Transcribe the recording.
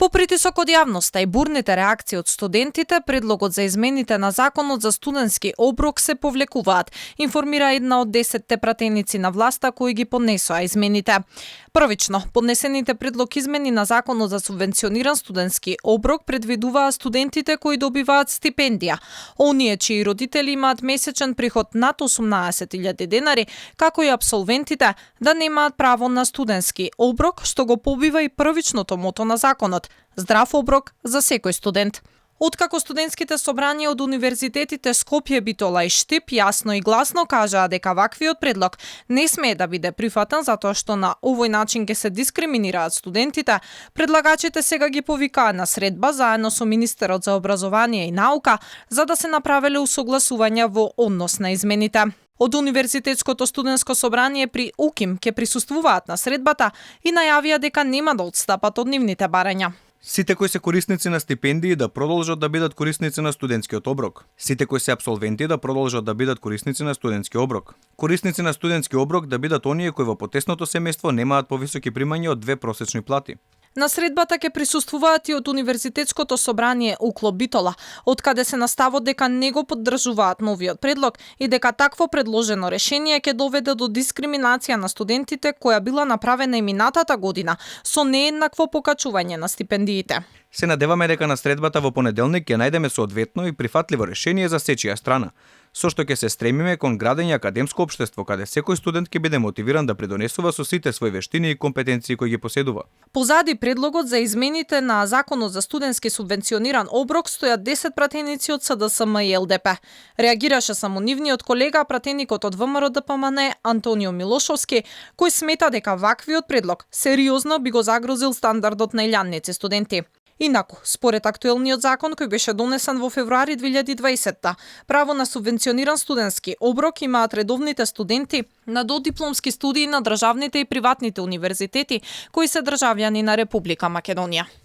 По притисок од јавноста и бурните реакции од студентите, предлогот за измените на законот за студентски оброк се повлекуваат, информира една од 10 пратеници на власта кои ги поднесоа измените. Првично, поднесените предлог измени на законот за субвенциониран студентски оброк предвидуваа студентите кои добиваат стипендија, оние чии родители имаат месечен приход над 18.000 денари, како и апсолвентите, да немаат право на студентски оброк, што го побива и првичното мото на законот – здрав оброк за секој студент. Откако студентските собрања од универзитетите Скопје, Битола и Штип јасно и гласно кажаа дека ваквиот предлог не смее да биде прифатен затоа што на овој начин ќе се дискриминираат студентите, предлагачите сега ги повикаа на средба заедно со министерот за образование и наука за да се направеле усогласувања во однос на измените. Од Универзитетското студентско собрание при УКИМ ќе присуствуваат на средбата и најавија дека нема да отстапат од нивните барања. Сите кои се корисници на стипендии да продолжат да бидат корисници на студентскиот оброк. Сите кои се апсолвенти да продолжат да бидат корисници на студентски оброк. Корисници на студентски оброк да бидат оние кои во потесното семејство немаат повисоки примања од 2 просечни плати. На средбата ќе присуствуваат и од Универзитетското собрание УКЛО Битола, откаде се наставот дека не го поддржуваат новиот предлог и дека такво предложено решение ќе доведе до дискриминација на студентите која била направена и минатата година со нееднакво покачување на стипендиите. Се надеваме дека на средбата во понеделник ќе најдеме соодветно и прифатливо решение за сечија страна, со што ќе се стремиме кон градење академско општество каде секој студент ќе биде мотивиран да придонесува со сите своји вештини и компетенции кои ги поседува. Позади предлогот за измените на законот за студентски субвенциониран оброк стојат 10 пратеници од СДСМ и ЛДП. Реагираше само нивниот колега, пратеникот од ВМРО ДПМН Антонио Милошовски, кој смета дека ваквиот предлог сериозно би го загрозил стандардот на илјадници студенти. Инаку, според актуелниот закон кој беше донесен во февруари 2020, право на субвенциониран студентски оброк имаат редовните студенти на додипломски студии на државните и приватните универзитети кои се државјани на Република Македонија.